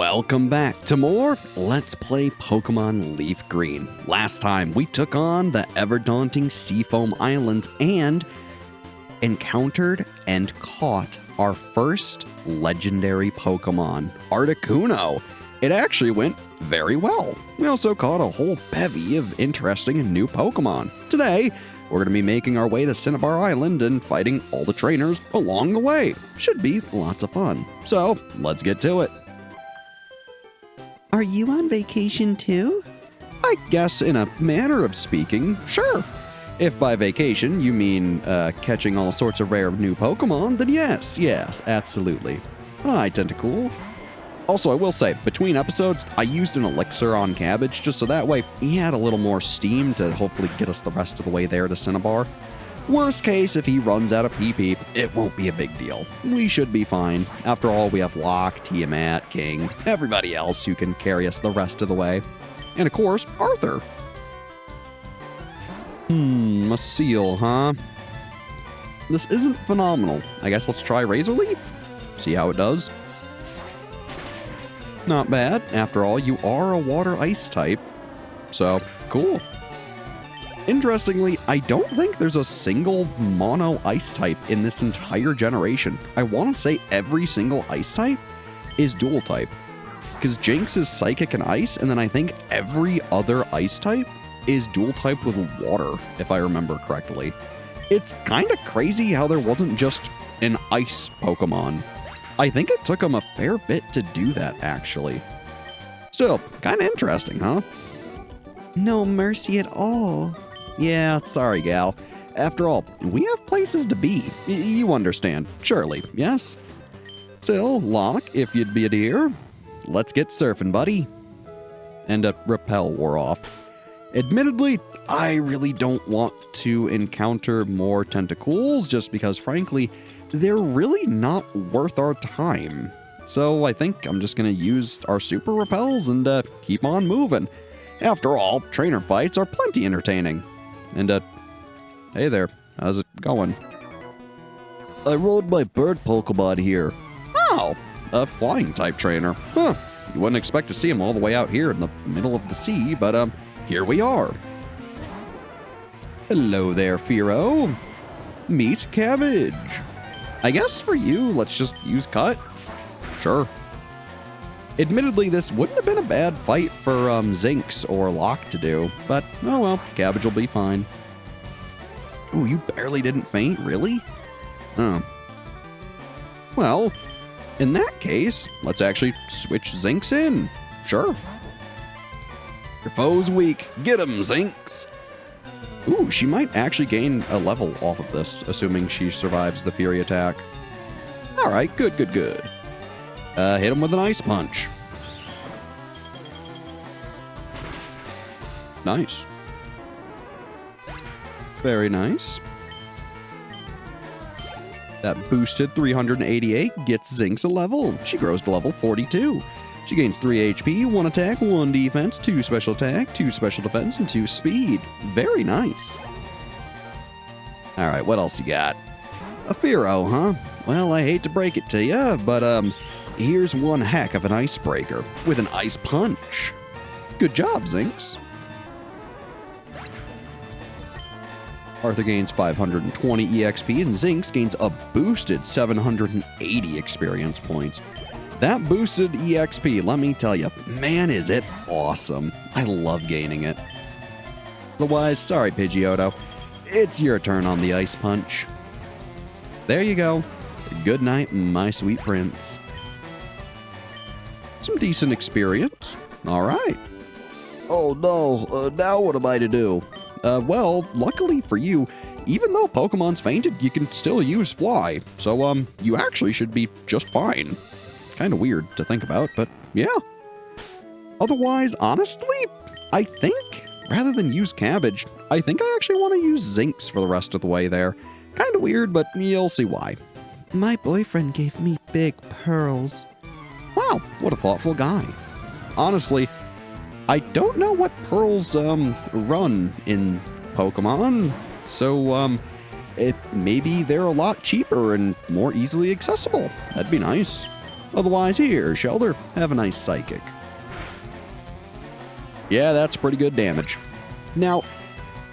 Welcome back to more Let's Play Pokemon LeafGreen. Last time, we took on the ever-daunting Seafoam Islands and encountered and caught our first legendary Pokemon, Articuno. It actually went very well. We also caught a whole bevy of interesting and new Pokemon. Today, we're going to be making our way to Cinnabar Island and fighting all the trainers along the way. Should be lots of fun. So, let's get to it. Are you on vacation too? I guess in a manner of speaking, sure. If by vacation you mean catching all sorts of rare new Pokemon, then yes, absolutely. Hi, Tentacool. Also, I will say, between episodes, I used an elixir on Cabbage just so that way he had a little more steam to hopefully get us the rest of the way there to Cinnabar. Worst case, if he runs out of PP, it won't be a big deal. We should be fine. After all, we have Locke, Tiamat, King, everybody else who can carry us the rest of the way. And of course, Arthur. A seal, huh? This isn't phenomenal. I guess let's try Razor Leaf? See how it does. Not bad. After all, you are a water ice type. So, cool. Interestingly, I don't think there's a single mono ice type in this entire generation. I want to say every single ice type is dual type. Because Jinx is psychic and ice, and then I think every other ice type is dual type with water, if I remember correctly. It's kind of crazy how there wasn't just an ice Pokemon. I think it took them a fair bit to do that, actually. Still, kind of interesting, huh? No mercy at all. Yeah, sorry, gal. After all, we have places to be. You understand, surely, yes? Still, Locke, if you'd be a dear, let's get surfing, buddy. And Repel wore off. Admittedly, I really don't want to encounter more Tentacools just because, frankly, they're really not worth our time. So I think I'm just going to use our Super Repels and keep on moving. After all, trainer fights are plenty entertaining. And, hey there, how's it going? I rode my bird Pokemon here. Oh, a flying type trainer. Huh, you wouldn't expect to see him all the way out here in the middle of the sea, but, here we are. Hello there, Firo. Meet Cabbage. I guess for you, let's just use Cut. Sure. Admittedly, this wouldn't have been a bad fight for Zinx or Locke to do, but oh well, Cabbage will be fine. Ooh, you barely didn't faint, really? Oh. Well, in that case, let's actually switch Zinx in. Sure. Your foe's weak. Get him, Zinx. Ooh, she might actually gain a level off of this, assuming she survives the Fury attack. Alright, good. Hit him with an Ice Punch. Nice. Very nice. That boosted 388 gets Zinx a level. She grows to level 42. She gains 3 HP, 1 attack, 1 defense, 2 special attack, 2 special defense, and 2 speed. Very nice. Alright, what else you got? A Firo, huh? Well, I hate to break it to you, but here's one heck of an icebreaker with an Ice Punch. Good job, Zinx. Arthur gains 520 EXP and Zinx gains a boosted 780 experience points. That boosted EXP, let me tell you, man is it awesome. I love gaining it. Otherwise, sorry Pidgeotto, it's your turn on the Ice Punch. There you go. Good night, my sweet prince. Some decent experience. Alright. Oh no, now what am I to do? Well, luckily for you, even though Pokemon's fainted, you can still use Fly. So, you actually should be just fine. Kinda weird to think about, but yeah. Otherwise, honestly, I think, rather than use Cabbage, I think I actually want to use Zinx for the rest of the way there. Kinda weird, but you'll see why. My boyfriend gave me big pearls. Wow, what a thoughtful guy. Honestly, I don't know what pearls, run in Pokemon, so, maybe they're a lot cheaper and more easily accessible. That'd be nice. Otherwise, here, Shelter, have a nice psychic. Yeah, that's pretty good damage. Now,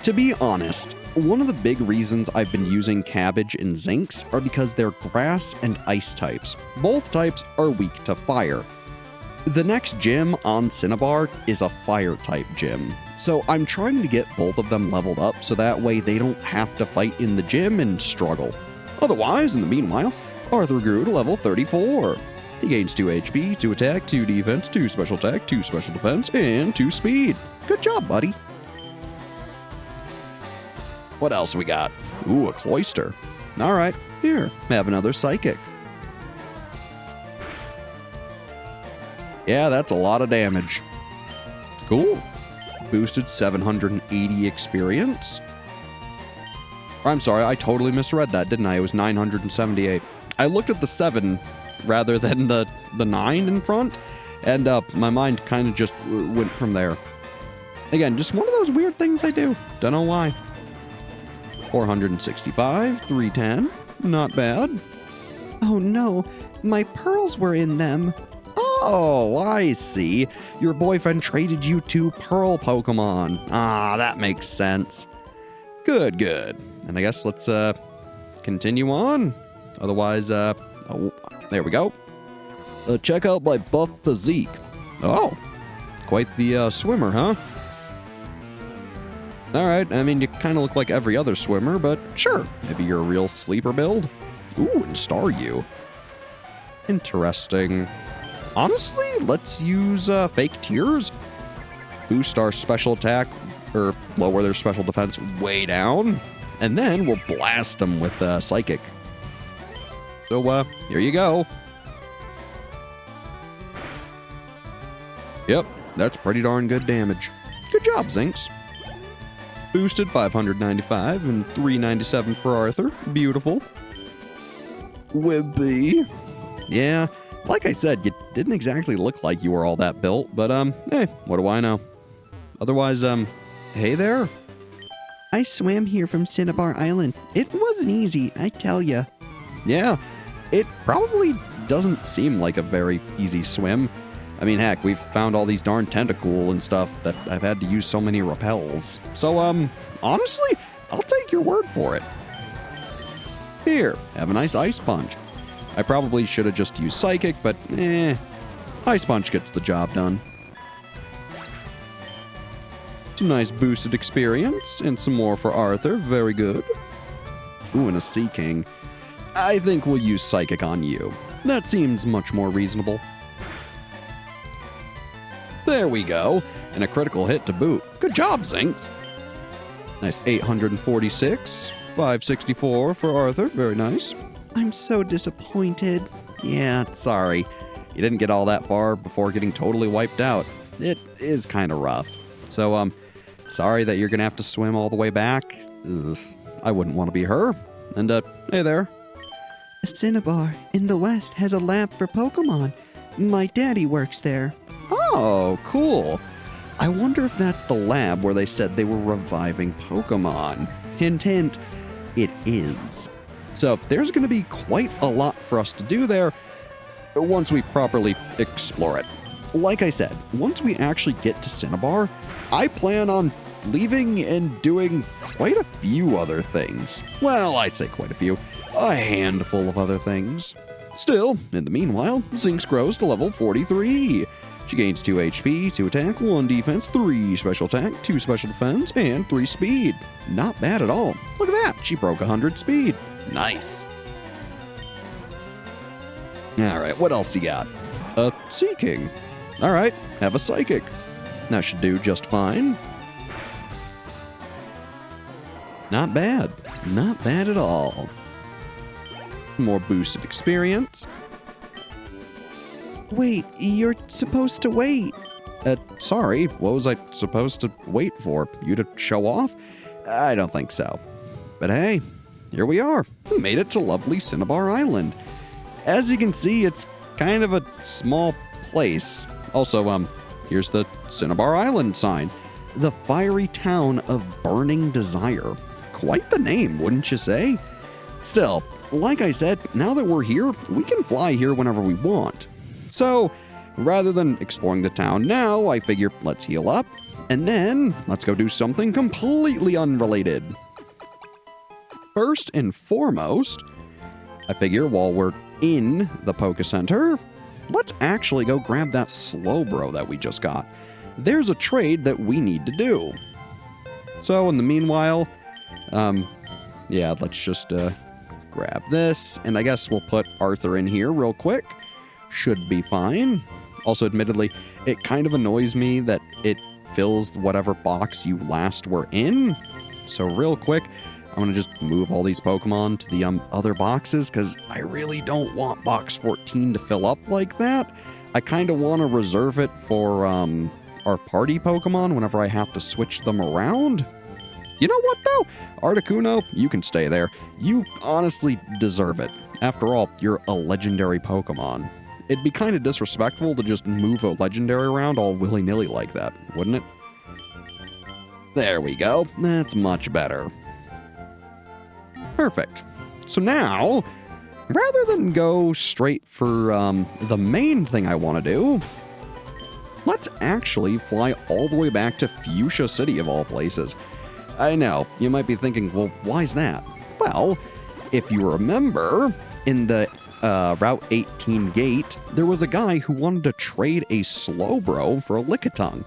to be honest, one of the big reasons I've been using Cabbage and Zinx are because they're grass and ice types. Both types are weak to fire. The next gym on Cinnabar is a fire type gym, so I'm trying to get both of them leveled up so that way they don't have to fight in the gym and struggle. Otherwise, in the meanwhile, Arthur grew to level 34. He gains 2 HP, 2 attack, 2 defense, 2 special attack, 2 special defense, and 2 speed. Good job, buddy. What else we got? Ooh, a Cloyster. All right, here, have another Psychic. Yeah, that's a lot of damage. Cool. Boosted 780 experience. I'm sorry, I totally misread that, didn't I? It was 978. I looked at the 7 rather than the 9 in front, and my mind kind of just went from there. Again, just one of those weird things I do. Don't know why. 465, 310. Not bad. Oh no, my pearls were in them. Oh, I see. Your boyfriend traded you 2 Pearl Pokemon. Ah, that makes sense. Good, good. And I guess let's continue on. Otherwise, oh, there we go. Check out my buff physique. Oh, quite the swimmer, huh? All right, I mean, you kind of look like every other swimmer, but sure, maybe you're a real sleeper build. Ooh, and Staryu. Interesting. Honestly, let's use fake tears. Boost our special attack, or lower their special defense way down, and then we'll blast them with Psychic. So, here you go. Yep, that's pretty darn good damage. Good job, Zinx. Boosted 595 and 397 for Arthur. Beautiful. Wimpy. Yeah, like I said, you didn't exactly look like you were all that built, but, hey, what do I know? Otherwise, hey there. I swam here from Cinnabar Island. It wasn't easy, I tell ya. Yeah, it probably doesn't seem like a very easy swim. I mean, heck, we've found all these darn tentacool and stuff that I've had to use so many repels. So, honestly, I'll take your word for it. Here, have a nice Ice Punch. I probably should have just used Psychic, but Ice Punch gets the job done. Some nice boosted experience, and some more for Arthur. Very good. Ooh, and a Sea King. I think we'll use Psychic on you. That seems much more reasonable. There we go. And a critical hit to boot. Good job, Zinx. Nice 846. 564 for Arthur. Very nice. I'm so disappointed. Yeah, sorry. You didn't get all that far before getting totally wiped out. It is kind of rough. So, sorry that you're going to have to swim all the way back. Ugh, I wouldn't want to be her. And, hey there. Cinnabar in the west has a lab for Pokémon. My daddy works there. Oh, cool. I wonder if that's the lab where they said they were reviving Pokémon. Hint, hint, it is. So there's going to be quite a lot for us to do there once we properly explore it. Like I said, once we actually get to Cinnabar, I plan on leaving and doing quite a few other things. Well, I say quite a few. A handful of other things. Still, in the meanwhile, Zinx grows to level 43. She gains 2 HP, 2 attack, 1 defense, 3 special attack, 2 special defense, and 3 speed. Not bad at all. Look at that, she broke 100 speed. Nice. Alright, what else you got? A Sea King. Alright, have a Psychic. That should do just fine. Not bad. Not bad at all. More boosted experience. Wait, you're supposed to wait. Sorry, what was I supposed to wait for? You to show off? I don't think so. But hey, here we are. We made it to lovely Cinnabar Island. As you can see, it's kind of a small place. Also, here's the Cinnabar Island sign. The fiery town of Burning Desire. Quite the name, wouldn't you say? Still, like I said, now that we're here, we can fly here whenever we want. So, rather than exploring the town now, I figure let's heal up, and then let's go do something completely unrelated. First and foremost, I figure while we're in the Poké Center, let's actually go grab that Slowbro that we just got. There's a trade that we need to do. So in the meanwhile, yeah, let's just grab this, and I guess we'll put Arthur in here real quick. Should be fine. Also, admittedly, it kind of annoys me that it fills whatever box you last were in. So real quick, I'm going to just move all these Pokemon to the other boxes because I really don't want box 14 to fill up like that. I kind of want to reserve it for our party Pokemon whenever I have to switch them around. You know what, though? Articuno, you can stay there. You honestly deserve it. After all, you're a legendary Pokemon. It'd be kind of disrespectful to just move a legendary around all willy-nilly like that, wouldn't it? There we go. That's much better. Perfect. So now, rather than go straight for the main thing I want to do, let's actually fly all the way back to Fuchsia City of all places. I know, you might be thinking, well, why's that? Well, if you remember, in the Route 18 gate, there was a guy who wanted to trade a Slowbro for a Lickitung.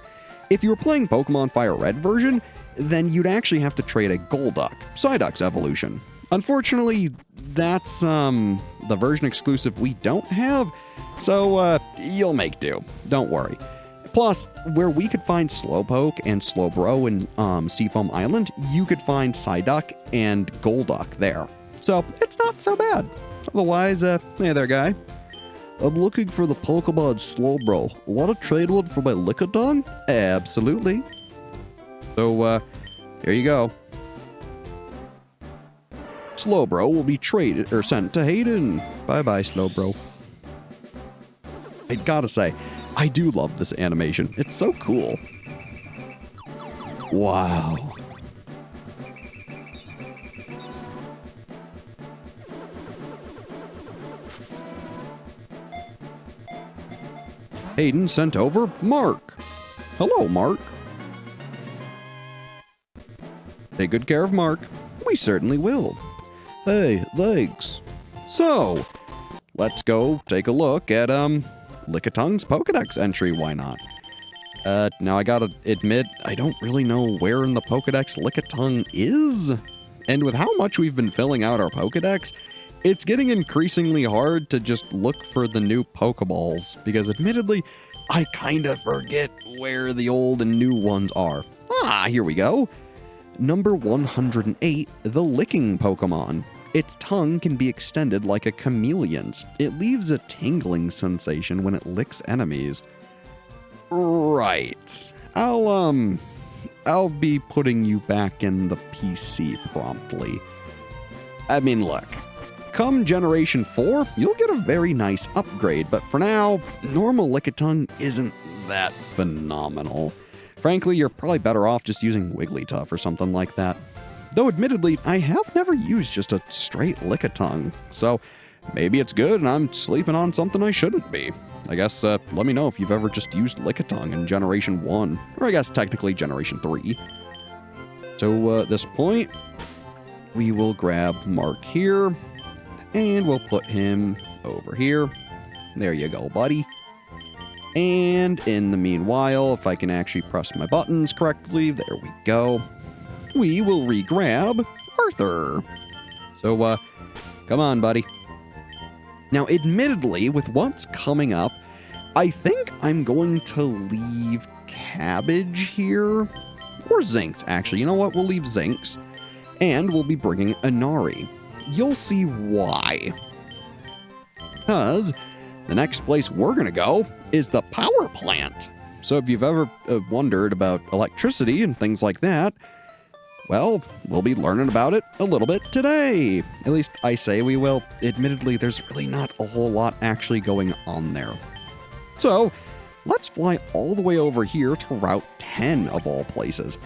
If you were playing Pokemon Fire Red version, then you'd actually have to trade a Golduck, Psyduck's evolution. Unfortunately, that's the version exclusive we don't have, so you'll make do. Don't worry. Plus, where we could find Slowpoke and Slowbro in Seafoam Island, you could find Psyduck and Golduck there. So it's not so bad. Otherwise, hey there, guy. I'm looking for the Pokemon Slowbro. Want to trade one for my Lickitung? Absolutely. So, here you go. Slowbro will be traded or sent to Hayden. Bye-bye, Slowbro. I gotta say, I do love this animation. It's so cool. Wow. Hayden sent over Mark. Hello, Mark. Take good care of Mark. We certainly will. Hey, thanks. So, let's go take a look at Lickitung's Pokedex entry, why not? Now I gotta admit, I don't really know where in the Pokedex Lickitung is. And with how much we've been filling out our Pokedex, it's getting increasingly hard to just look for the new Pokeballs, because admittedly, I kinda forget where the old and new ones are. Ah, here we go. Number 108, the Licking Pokemon. Its tongue can be extended like a chameleon's. It leaves a tingling sensation when it licks enemies. Right. I'll be putting you back in the PC promptly. I mean, look. Come Generation 4, you'll get a very nice upgrade, but for now, normal Lickitung isn't that phenomenal. Frankly, you're probably better off just using Wigglytuff or something like that. Though admittedly, I have never used just a straight Lickitung, so maybe it's good and I'm sleeping on something I shouldn't be. I guess let me know if you've ever just used Lickitung in Generation 1, or I guess technically Generation 3. So at this point, we will grab Mark here, and we'll put him over here. There you go, buddy. And in the meanwhile, if I can actually press my buttons correctly, there we go. We will re-grab Arthur. So, come on, buddy. Now, admittedly, with what's coming up, I think I'm going to leave Cabbage here. Or Zinx, actually. You know what? We'll leave Zinx. And we'll be bringing Inari. You'll see why. Because the next place we're going to go is the power plant. So if you've ever wondered about electricity and things like that, well, we'll be learning about it a little bit today. At least I say we will. Admittedly, there's really not a whole lot actually going on there. So let's fly all the way over here to Route 10 of all places.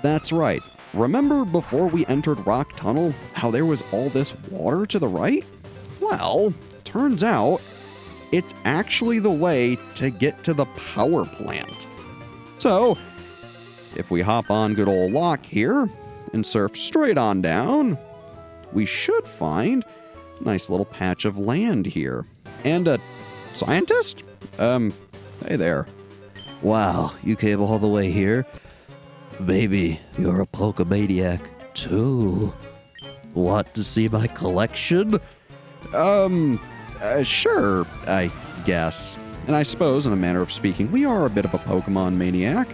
That's right. Remember before we entered Rock Tunnel, how there was all this water to the right? Well, turns out it's actually the way to get to the power plant. So, if we hop on good old Locke here and surf straight on down, we should find a nice little patch of land here. And a scientist? Hey there. Wow, you came all the way here? Baby, you're a Pokemaniac too. Want to see my collection? Sure, I guess. And I suppose, in a manner of speaking, we are a bit of a Pokemon maniac.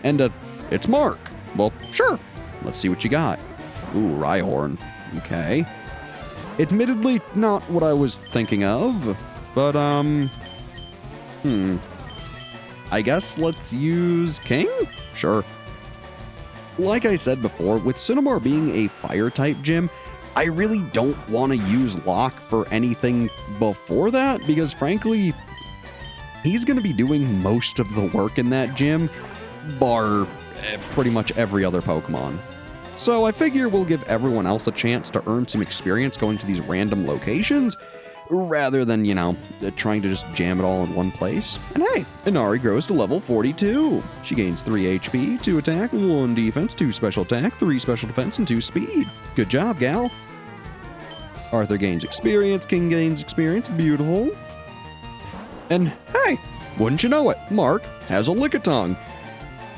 And, it's Mark. Well, sure. Let's see what you got. Ooh, Rhyhorn. Okay. Admittedly, not what I was thinking of, but, I guess let's use King? Sure. Like I said before, with Cinnabar being a fire-type gym, I really don't want to use Locke for anything before that, because frankly, he's going to be doing most of the work in that gym, bar pretty much every other Pokemon. So I figure we'll give everyone else a chance to earn some experience going to these random locations, rather than, trying to just jam it all in one place. And hey, Inari grows to level 42. She gains 3 HP, 2 attack, 1 defense, 2 special attack, 3 special defense, and 2 speed. Good job, gal. Arthur gains experience, King gains experience, beautiful. And hey, wouldn't you know it, Mark has a Lickitung.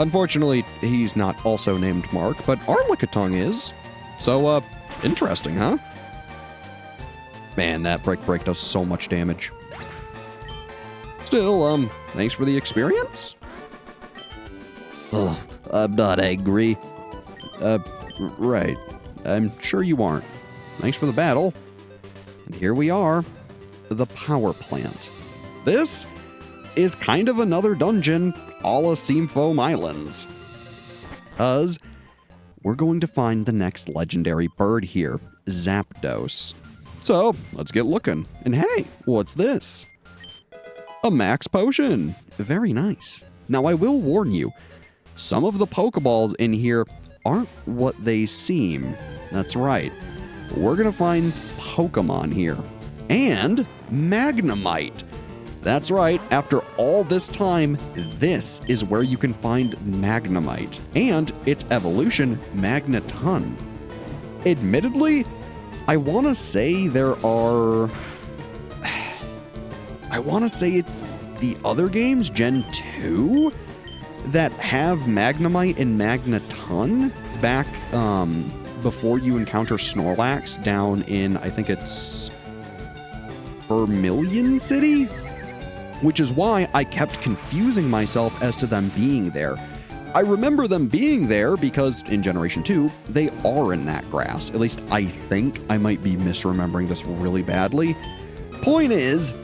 Unfortunately, he's not also named Mark, but our Lickitung is. So, interesting, huh? Man, that break does so much damage. Still, thanks for the experience. Ugh, I'm not angry. Right. I'm sure you aren't. Thanks for the battle. And here we are, the power plant. This is kind of another dungeon a la Seamfoam Islands. Because we're going to find the next legendary bird here, Zapdos. So, let's get looking. And hey, what's this? A max potion. Very nice. Now, I will warn you, some of the Pokeballs in here aren't what they seem. That's right. We're going to find Pokemon here. And Magnemite. That's right, after all this time, this is where you can find Magnemite. And its evolution, Magneton. Admittedly, I want to say it's the other games, Gen 2, that have Magnemite and Magneton back before you encounter Snorlax down in, I think it's Vermilion City? Which is why I kept confusing myself as to them being there. I remember them being there because in Generation 2, they are in that grass. At least I think. I might be misremembering this really badly. Point is,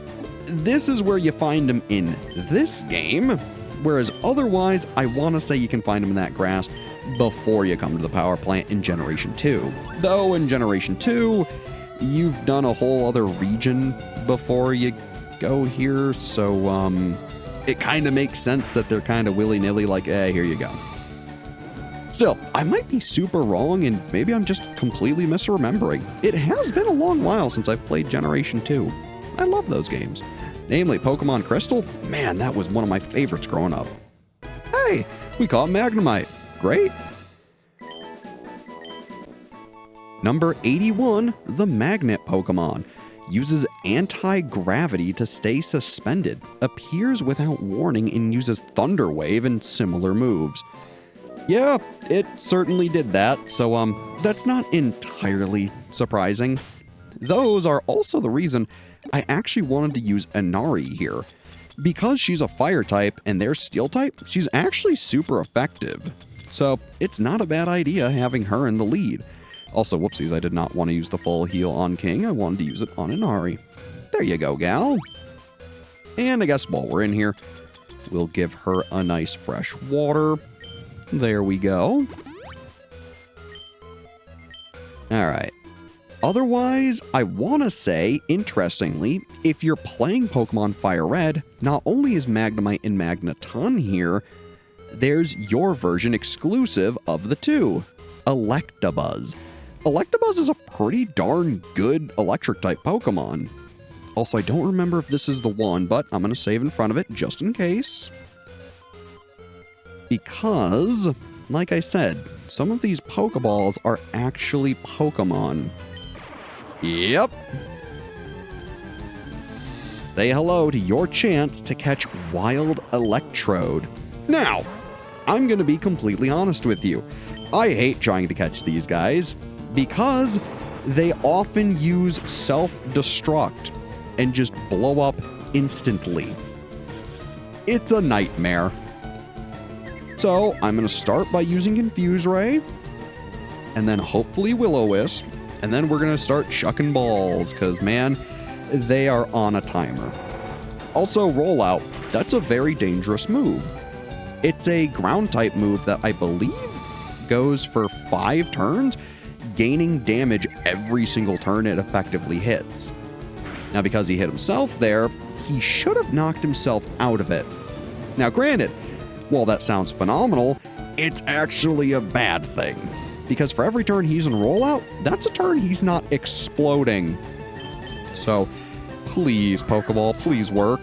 this is where you find them in this game, whereas otherwise, I want to say you can find them in that grass before you come to the power plant in Generation 2. Though in Generation 2, you've done a whole other region before you go here, so it kind of makes sense that they're kind of willy-nilly like, here you go. Still, I might be super wrong and maybe I'm just completely misremembering. It has been a long while since I've played Generation 2. I love those games. Namely, Pokemon Crystal. Man, that was one of my favorites growing up. Hey, we caught Magnemite. Great. Number 81, the Magnet Pokemon. Uses anti-gravity to stay suspended, appears without warning, and uses Thunder Wave and similar moves. Yeah, it certainly did that, so that's not entirely surprising. Those are also the reason I actually wanted to use Inari here. Because she's a fire type and they're steel type, she's actually super effective. So it's not a bad idea having her in the lead. Also, whoopsies, I did not want to use the full heal on King. I wanted to use it on Inari. There you go, gal. And I guess while we're in here, we'll give her a nice fresh water. There we go. All right. Otherwise, I want to say, interestingly, if you're playing Pokemon Fire Red, not only is Magnemite and Magneton here, there's your version exclusive of the two, Electabuzz. Electabuzz is a pretty darn good electric-type Pokemon. Also, I don't remember if this is the one, but I'm going to save in front of it just in case. Because, like I said, some of these Pokeballs are actually Pokemon. Yep. Say hello to your chance to catch Wild Electrode. Now, I'm going to be completely honest with you. I hate trying to catch these guys because they often use self-destruct and just blow up instantly. It's a nightmare. So I'm going to start by using Confuse Ray, and then hopefully Will-O-Wisp, and then we're going to start chucking balls, because, man, they are on a timer. Also, Rollout, that's a very dangerous move. It's a ground-type move that I believe goes for 5 turns, gaining damage every single turn it effectively hits. Now, because he hit himself there, he should have knocked himself out of it. Now, granted, while that sounds phenomenal, it's actually a bad thing. Because for every turn he's in Rollout, that's a turn he's not exploding. So, please, Pokeball, please work.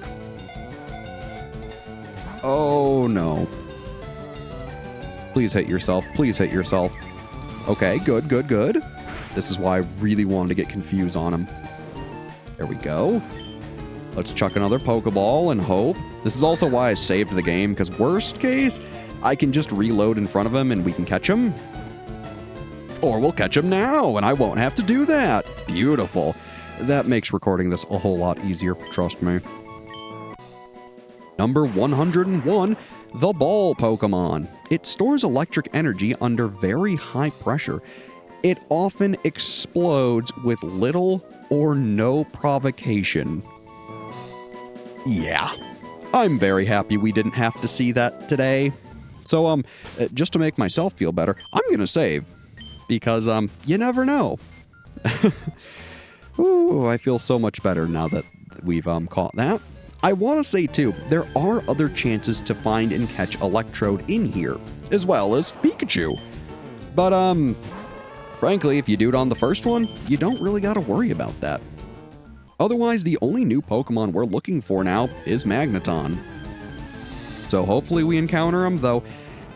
Oh, no. Please hit yourself. Please hit yourself. Okay, good, good, good. This is why I really wanted to get Confused on him. There we go. Let's chuck another Pokeball and hope. This is also why I saved the game, because worst case, I can just reload in front of him and we can catch him. Or we'll catch him now, and I won't have to do that. Beautiful. That makes recording this a whole lot easier, trust me. Number 101, the Ball Pokemon. It stores electric energy under very high pressure. It often explodes with little or no provocation. Yeah, I'm very happy we didn't have to see that today. So, just to make myself feel better, I'm gonna save. Because, you never know. Ooh, I feel so much better now that we've, caught that. I want to say, too, there are other chances to find and catch Electrode in here, as well as Pikachu. But, frankly, if you do it on the first one, you don't really gotta worry about that. Otherwise, the only new Pokemon we're looking for now is Magneton. So hopefully we encounter him, though,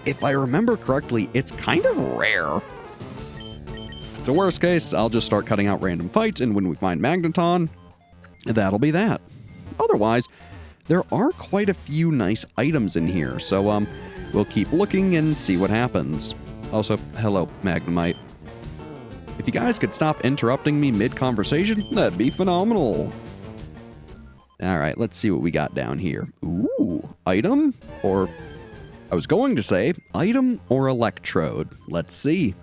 if I remember correctly, it's kind of rare. So worst case, I'll just start cutting out random fights, and when we find Magneton, that'll be that. Otherwise, there are quite a few nice items in here, so we'll keep looking and see what happens. Also, hello, Magnemite. If you guys could stop interrupting me mid-conversation, that'd be phenomenal. Alright, let's see what we got down here. Ooh, item? Or, I was going to say, item or Electrode. Let's see.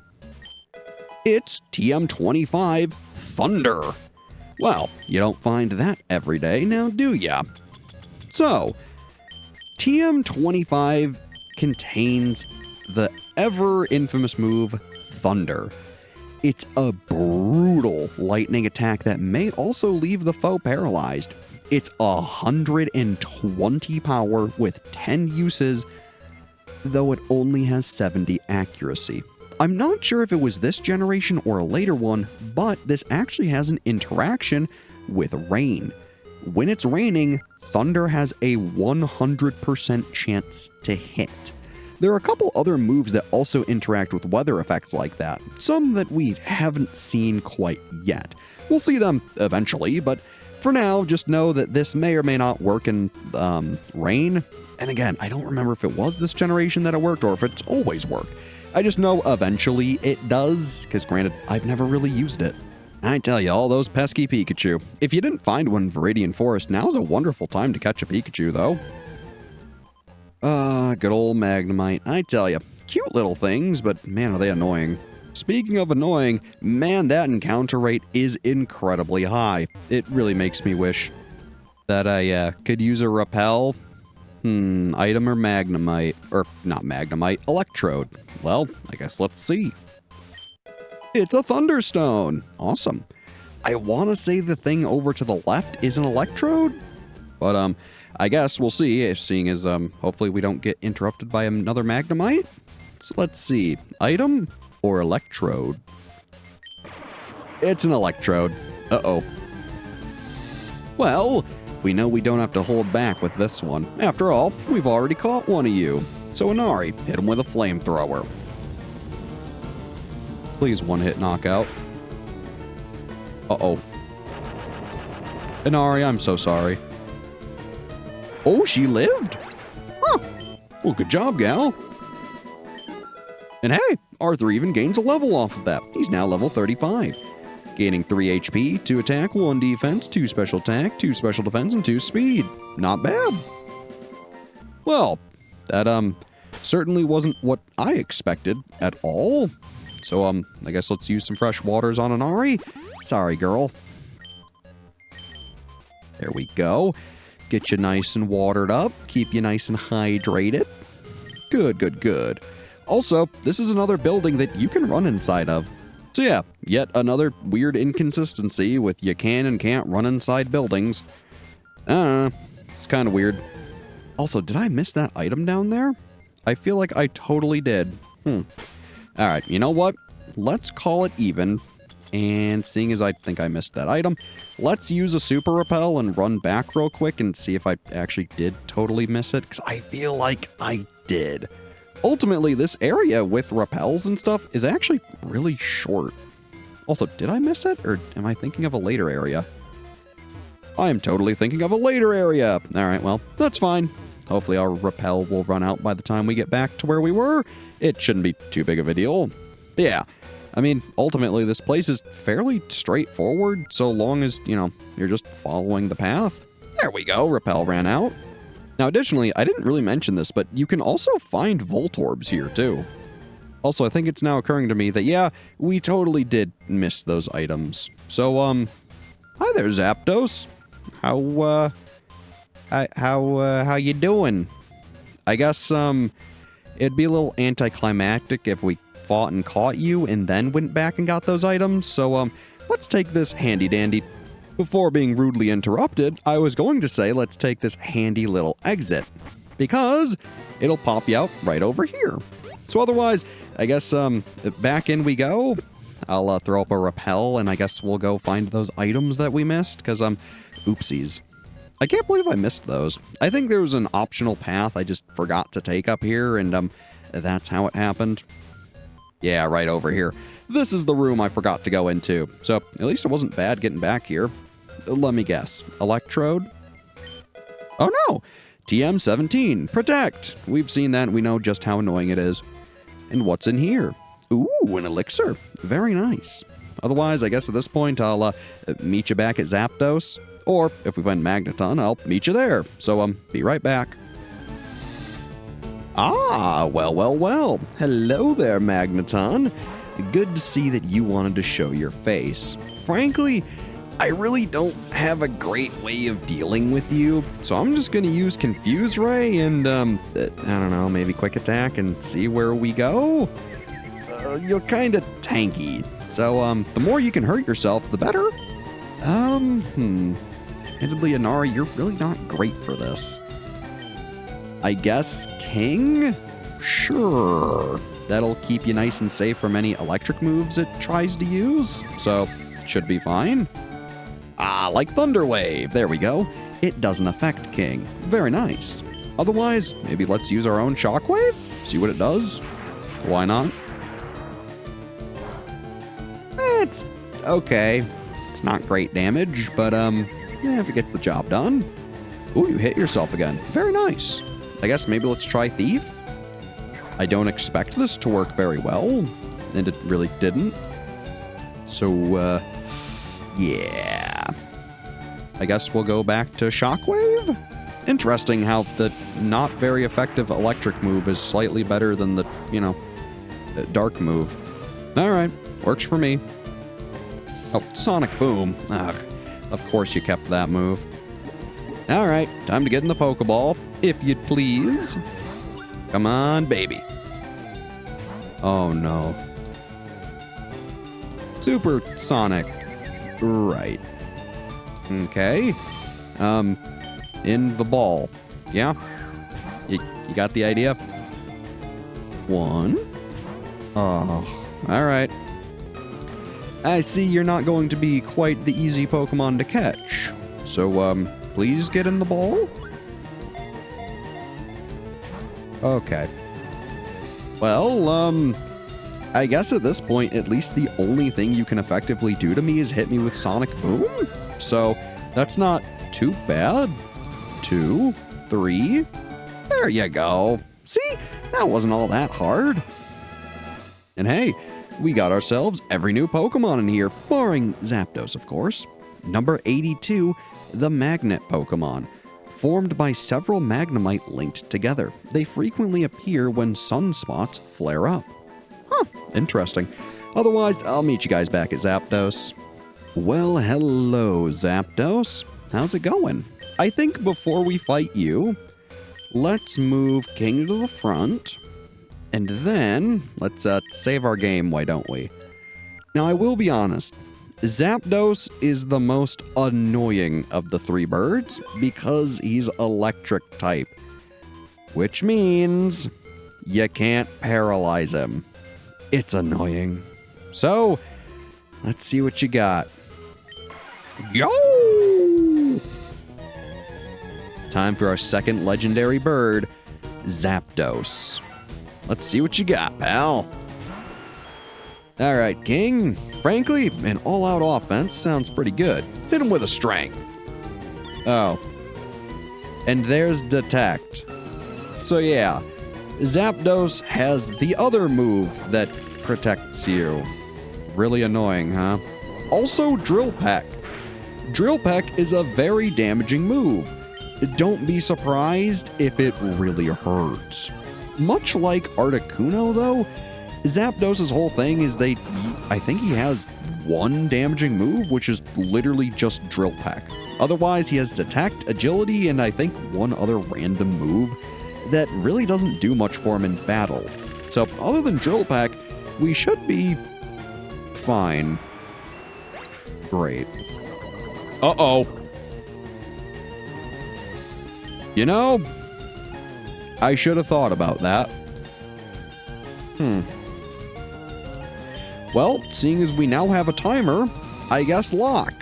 It's TM25 Thunder. Well, you don't find that every day, now do ya? So, TM25 contains the ever-infamous move Thunder. It's a brutal lightning attack that may also leave the foe paralyzed. It's 120 power with 10 uses, though it only has 70 accuracy. I'm not sure if it was this generation or a later one, but this actually has an interaction with rain. When it's raining, Thunder has a 100% chance to hit. There are a couple other moves that also interact with weather effects like that, some that we haven't seen quite yet. We'll see them eventually, but for now, just know that this may or may not work in rain. And again, I don't remember if it was this generation that it worked or if it's always worked. I just know eventually it does, because granted, I've never really used it. I tell you, all those pesky Pikachu. If you didn't find one in Viridian Forest, now's a wonderful time to catch a Pikachu, though. Good old Magnemite. I tell you, cute little things, but man, are they annoying. Speaking of annoying, man, that encounter rate is incredibly high. It really makes me wish that I could use a Repel. Item or Magnemite? Or, not Magnemite, Electrode. Well, I guess let's see. It's a Thunderstone. Awesome. I want to say the thing over to the left is an Electrode, but I guess we'll see, seeing as hopefully we don't get interrupted by another Magnemite. So let's see. Item or Electrode? It's an Electrode. Uh-oh. Well, we know we don't have to hold back with this one. After all, we've already caught one of you. So Inari, hit him with a flamethrower. Please one-hit knockout. Uh-oh. Inari, I'm so sorry. Oh, she lived? Huh. Well, good job, gal. And hey, Arthur even gains a level off of that. He's now level 35. Gaining 3 HP, 2 attack, 1 defense, 2 special attack, 2 special defense, and 2 speed. Not bad. Well, that, certainly wasn't what I expected at all. So, I guess let's use some fresh waters on Inari. Sorry, girl. There we go. Get you nice and watered up. Keep you nice and hydrated. Good, good, good. Also, this is another building that you can run inside of. So yeah, yet another weird inconsistency with you can and can't run inside buildings. It's kind of weird. Also, did I miss that item down there? I feel like I totally did. Alright, you know what? Let's call it even. And seeing as I think I missed that item, let's use a super repel and run back real quick and see if I actually did totally miss it, because I feel like I did. Ultimately, this area with repels and stuff is actually really short. Also, did I miss it, or am I thinking of a later area? I am totally thinking of a later area. Alright, well, that's fine. Hopefully our repel will run out by the time we get back to where we were. It shouldn't be too big of a deal. But yeah, I mean, ultimately this place is fairly straightforward so long as, you know, you're just following the path. There we go, repel ran out. Now additionally, I didn't really mention this, but you can also find Voltorbs here too. Also, I think it's now occurring to me that, yeah, we totally did miss those items. So, hi there, Zapdos. How you doing? I guess, it'd be a little anticlimactic if we fought and caught you and then went back and got those items. So, let's take this handy dandy. Before being rudely interrupted, I was going to say let's take this handy little exit, because it'll pop you out right over here. So otherwise, I guess back in we go. I'll throw up a repel, and I guess we'll go find those items that we missed, because oopsies. I can't believe I missed those. I think there was an optional path I just forgot to take up here, and that's how it happened. Yeah, right over here. This is the room I forgot to go into, so at least it wasn't bad getting back here. Let me guess. Electrode? Oh no! TM17, protect! We've seen that and we know just how annoying it is. And what's in here? Ooh, an elixir. Very nice. Otherwise, I guess at this point I'll meet you back at Zapdos. Or, if we find Magneton, I'll meet you there. So, be right back. Ah, well. Hello there, Magneton. Good to see that you wanted to show your face. Frankly, I really don't have a great way of dealing with you, so I'm just gonna use Confuse Ray and, I don't know, maybe Quick Attack and see where we go? You're kinda tanky, so, the more you can hurt yourself, the better. Admittedly, Inari, you're really not great for this. I guess King? Sure. That'll keep you nice and safe from any electric moves it tries to use, so should be fine. Ah, like Thunder Wave. There we go. It doesn't affect King. Very nice. Otherwise, maybe let's use our own Shockwave? See what it does? Why not? It's okay. It's not great damage, but, yeah, if it gets the job done. Ooh, you hit yourself again. Very nice. I guess maybe let's try Thief? I don't expect this to work very well, and it really didn't. So, yeah. I guess we'll go back to Shockwave? Interesting how the not very effective electric move is slightly better than the, you know, dark move. Alright, works for me. Oh, Sonic Boom. Ugh, of course you kept that move. Alright, time to get in the Pokeball, if you'd please. Come on, baby. Oh no. Super Sonic. Right. Okay. In the ball. Yeah? You got the idea? 1. Oh, alright. I see you're not going to be quite the easy Pokemon to catch. So, please get in the ball. Okay. Well, I guess at this point, at least the only thing you can effectively do to me is hit me with Sonic Boom. So, that's not too bad. 2, 3. There you go. See? That wasn't all that hard. And hey, we got ourselves every new Pokemon in here, barring Zapdos, of course. Number 82, the Magnet Pokemon. Formed by several Magnemite linked together. They frequently appear when sunspots flare up. Huh, interesting. Otherwise, I'll meet you guys back at Zapdos. Well, hello, Zapdos. How's it going? I think before we fight you, let's move King to the front. And then, let's save our game, why don't we? Now, I will be honest. Zapdos is the most annoying of the three birds because he's electric type. Which means you can't paralyze him. It's annoying. So, let's see what you got. Yo! Time for our second legendary bird, Zapdos. Let's see what you got, pal. All right, King. Frankly, an all-out offense sounds pretty good. Hit him with a strength. Oh. And there's Detect. So yeah, Zapdos has the other move that protects you. Really annoying, huh? Also, Drill Peck. Drill Peck is a very damaging move. Don't be surprised if it really hurts. Much like Articuno, though, Zapdos' whole thing is I think he has one damaging move, which is literally just Drill Peck. Otherwise, he has Detect, Agility, and I think one other random move that really doesn't do much for him in battle. So, other than Drill Peck, we should be fine. Great. Uh-oh. You know, I should have thought about that. Well, seeing as we now have a timer, I guess lock.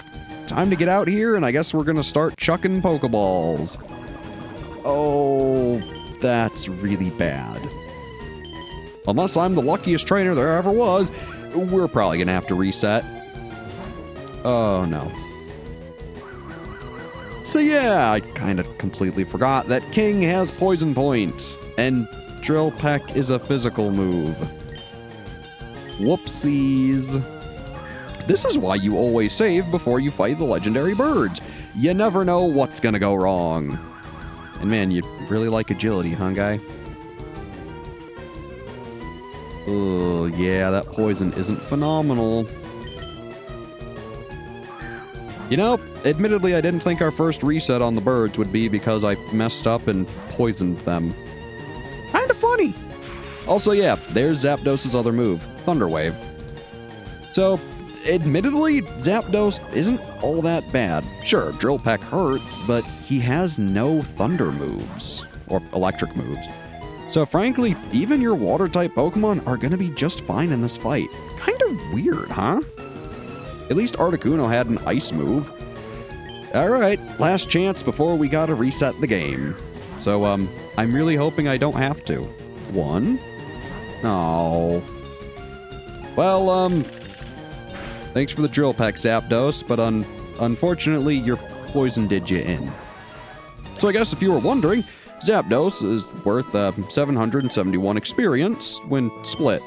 Time to get out here, and I guess we're gonna start chucking Pokeballs. Oh, that's really bad. Unless I'm the luckiest trainer there ever was, we're probably gonna have to reset. Oh, no. So yeah, I kind of completely forgot that King has Poison Point, and Drill Peck is a physical move. Whoopsies. This is why you always save before you fight the legendary birds. You never know what's gonna go wrong. And man, you really like agility, huh, guy? Oh, yeah, that poison isn't phenomenal. You know, admittedly, I didn't think our first reset on the birds would be because I messed up and poisoned them. Kinda funny. Also, yeah, there's Zapdos' other move, Thunder Wave. So, admittedly, Zapdos isn't all that bad. Sure, Drill Peck hurts, but he has no thunder moves, or electric moves. So frankly, even your water-type Pokemon are gonna be just fine in this fight. Kind of weird, huh? At least Articuno had an ice move. Alright, last chance before we gotta reset the game. So, I'm really hoping I don't have to. 1. Oh. Well, thanks for the Drill Peck, Zapdos, but unfortunately, your poison did you in. So I guess if you were wondering, Zapdos is worth 771 experience when split.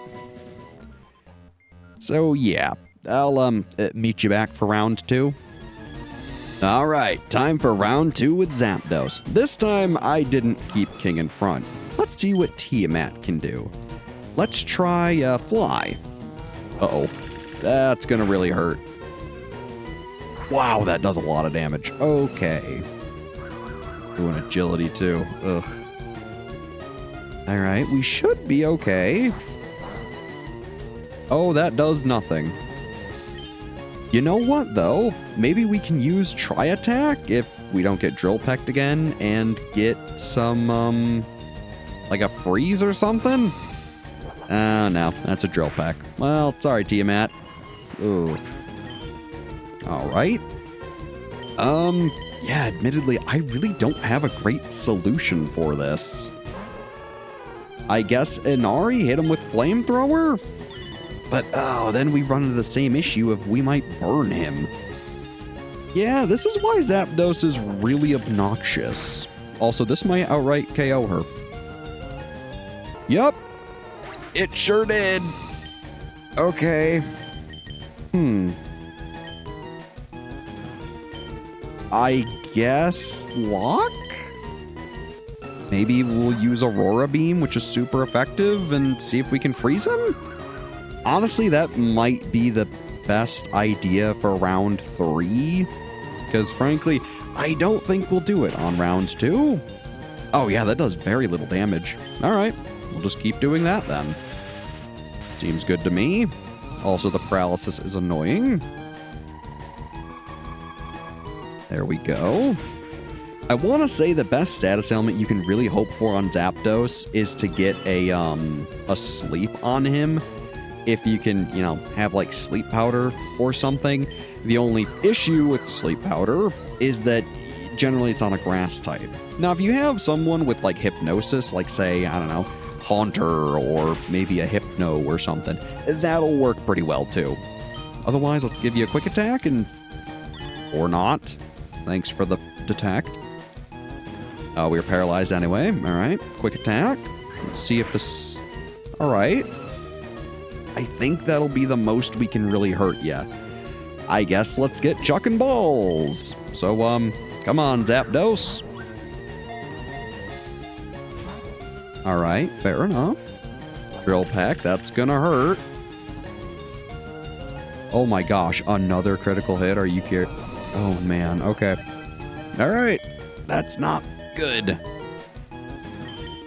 So yeah, I'll meet you back for round 2. Alright, time for round 2 with Zapdos. This time, I didn't keep King in front. Let's see what Tiamat can do. Let's try Fly. Uh-oh, that's gonna really hurt. Wow, that does a lot of damage. Okay. Doing agility too. Ugh. Alright, we should be okay. Oh, that does nothing. You know what, though? Maybe we can use Tri-Attack if we don't get Drill Pecked again and get some, like a freeze or something? Oh, no, that's a Drill Peck. Well, sorry, Tiamat. Ooh. Alright. Yeah, admittedly, I really don't have a great solution for this. I guess Inari hit him with Flamethrower? But, oh, then we run into the same issue of we might burn him. Yeah, this is why Zapdos is really obnoxious. Also, this might outright KO her. Yup. It sure did. Okay. I guess Lock? Maybe we'll use Aurora Beam, which is super effective, and see if we can freeze him? Honestly, that might be the best idea for round 3. Because frankly, I don't think we'll do it on round 2. Oh yeah, that does very little damage. Alright, we'll just keep doing that then. Seems good to me. Also, the paralysis is annoying. There we go. I want to say the best status element you can really hope for on Zapdos is to get a sleep on him. If you can, you know, have like sleep powder or something. The only issue with sleep powder is that generally it's on a grass type. Now, if you have someone with like hypnosis, like say, I don't know, Haunter or maybe a Hypno or something, that'll work pretty well too. Otherwise, let's give you a quick attack and... or not. Thanks for the detect. Oh, we were paralyzed anyway. All right, quick attack. Let's see if this... All right. I think that'll be the most we can really hurt ya. I guess let's get chucking balls. So, come on, Zapdos. All right, fair enough. Drill Peck, that's gonna hurt. Oh my gosh, another critical hit. Are you kidding? Oh man, okay. All right, that's not good.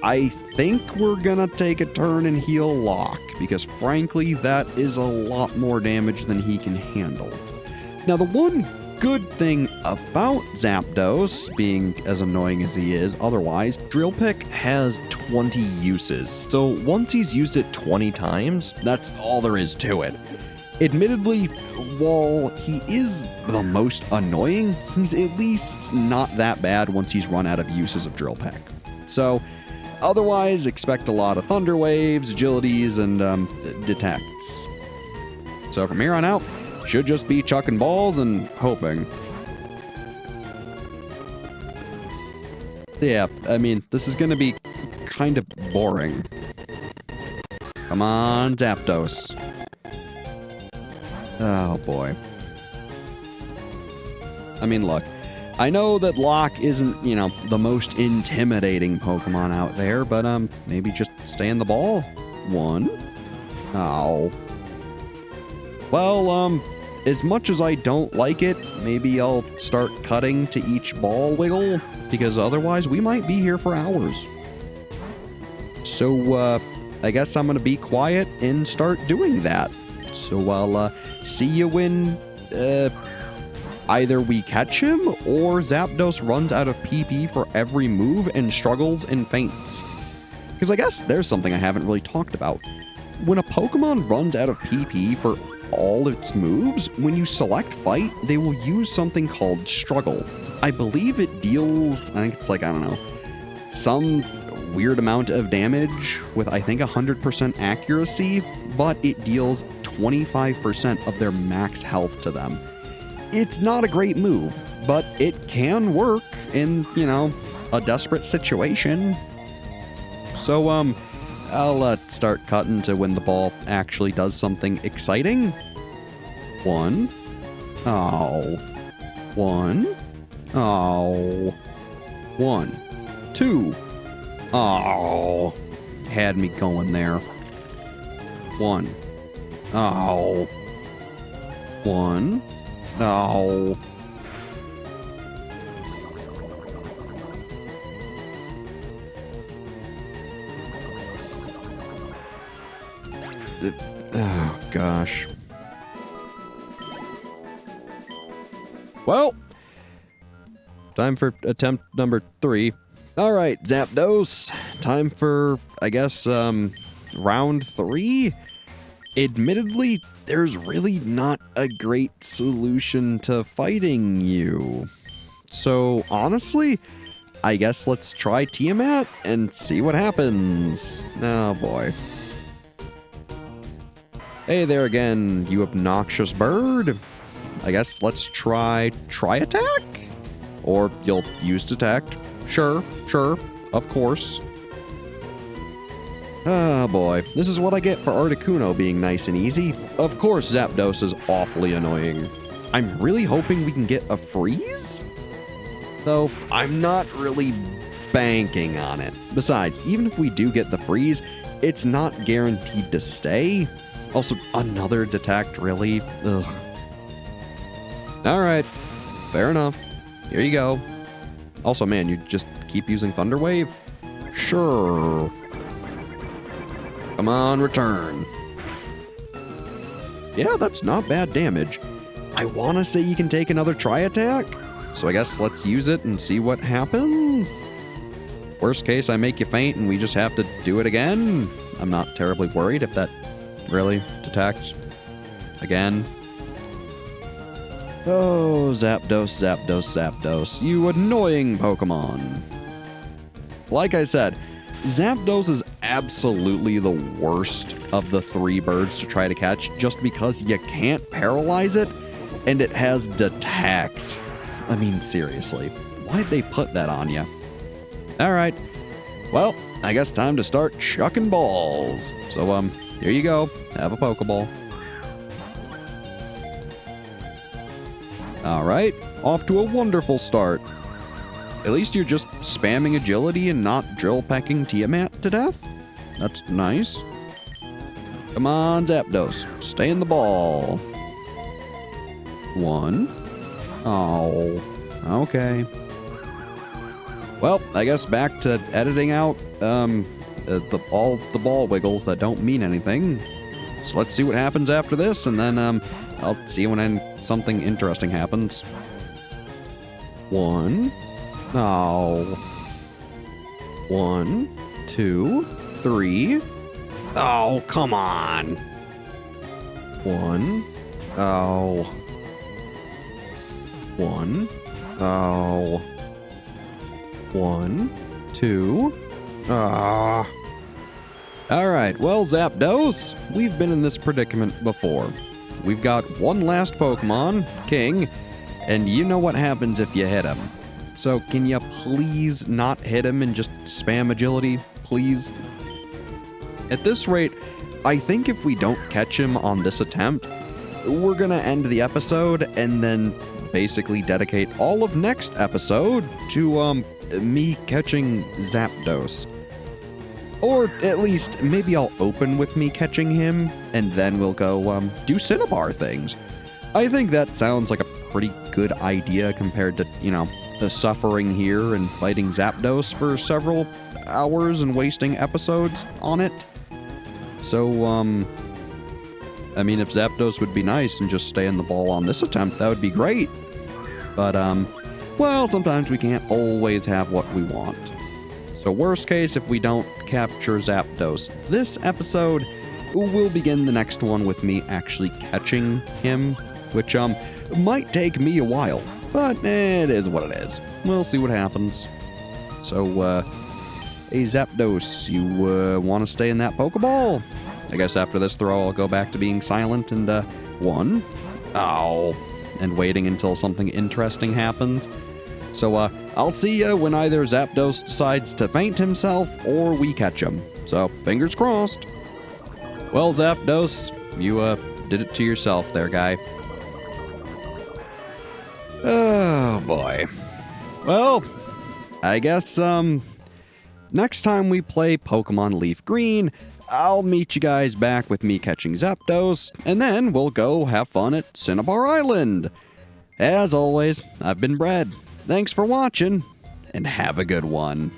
I think we're gonna take a turn and heal Lock, because frankly, that is a lot more damage than he can handle. Now, the one good thing about Zapdos, being as annoying as he is otherwise, Drill Pick has 20 uses. So once he's used it 20 times, that's all there is to it. Admittedly, while he is the most annoying, he's at least not that bad once he's run out of uses of Drill Peck. So, otherwise, expect a lot of Thunder Waves, Agilities, and Detects. So from here on out, should just be chucking balls and hoping. Yeah, I mean, this is going to be kind of boring. Come on, Zapdos. Oh, boy. I mean, look. I know that Lock isn't, you know, the most intimidating Pokemon out there, but, maybe just stay in the ball. 1. Oh. Well, as much as I don't like it, maybe I'll start cutting to each ball wiggle, because otherwise we might be here for hours. So, I guess I'm gonna be quiet and start doing that. So I'll, see you when, either we catch him, or Zapdos runs out of PP for every move and struggles and faints. Because I guess there's something I haven't really talked about. When a Pokemon runs out of PP for all its moves, when you select Fight, they will use something called Struggle. I believe it deals, I think it's like, I don't know, some weird amount of damage with, I think, 100% accuracy, but it deals 25% of their max health to them. It's not a great move, but it can work in, you know, a desperate situation. So, I'll start cutting to when the ball actually does something exciting. 1. Oh. 1. Oh. 1. 2. Oh. Had me going there. 1. Oh. 1. Oh. Oh, gosh. Well, time for attempt number 3. All right, Zapdos. Time for, I guess, round 3? Admittedly, there's really not a great solution to fighting you. So honestly, I guess let's try Tiamat and see what happens. Oh boy. Hey there again, you obnoxious bird. I guess let's try attack? Or you'll use detect. Sure, of course. Oh boy, this is what I get for Articuno being nice and easy. Of course Zapdos is awfully annoying. I'm really hoping we can get a freeze? Though I'm not really banking on it. Besides, even if we do get the freeze, it's not guaranteed to stay. Also, another detect, really? Ugh. Alright, fair enough. Here you go. Also, man, you just keep using Thunder Wave? Sure. Come on, return. Yeah, that's not bad damage. I want to say you can take another Tri-Attack, so I guess let's use it and see what happens. Worst case, I make you faint and we just have to do it again. I'm not terribly worried if that really detects again. Oh, Zapdos, you annoying Pokemon. Like I said, Zapdos is absolutely the worst of the three birds to try to catch just because you can't paralyze it and it has detect. I mean, seriously, why'd they put that on you? Alright, well, I guess time to start chucking balls. So, here you go, have a Pokeball. Alright, off to a wonderful start. At least you're just spamming agility and not drill pecking Tiamat to death. That's nice. Come on, Zapdos, stay in the ball. One. Oh, okay. Well, I guess back to editing out all the ball wiggles that don't mean anything. So let's see what happens after this, and then I'll see when something interesting happens. One. Oh. 1, 2, 3. Oh, come on. 1. Oh. 1. Oh. 1, 2. Ah. Alright, well, Zapdos, we've been in this predicament before. We've got one last Pokemon, King, and you know what happens if you hit him. So can you please not hit him and just spam agility, please? At this rate, I think if we don't catch him on this attempt, we're gonna end the episode and then basically dedicate all of next episode to, me catching Zapdos. Or at least, maybe I'll open with me catching him, and then we'll go, do Cinnabar things. I think that sounds like a pretty good idea compared to, you know, the suffering here and fighting Zapdos for several hours and wasting episodes on it. So, I mean, if Zapdos would be nice and just stay in the ball on this attempt, that would be great. But, well, sometimes we can't always have what we want. So worst case, if we don't capture Zapdos this episode, we'll begin the next one with me actually catching him, which, might take me a while, but it is what it is. We'll see what happens. So, hey Zapdos, you, want to stay in that Pokeball? I guess after this throw, I'll go back to being silent and, 1. Oh. And waiting until something interesting happens. So, I'll see you when either Zapdos decides to faint himself or we catch him. So, fingers crossed. Well, Zapdos, you, did it to yourself there, guy. Oh, boy. Well, I guess, next time we play Pokemon Leaf Green, I'll meet you guys back with me catching Zapdos, and then we'll go have fun at Cinnabar Island. As always, I've been Brad. Thanks for watching, and have a good one.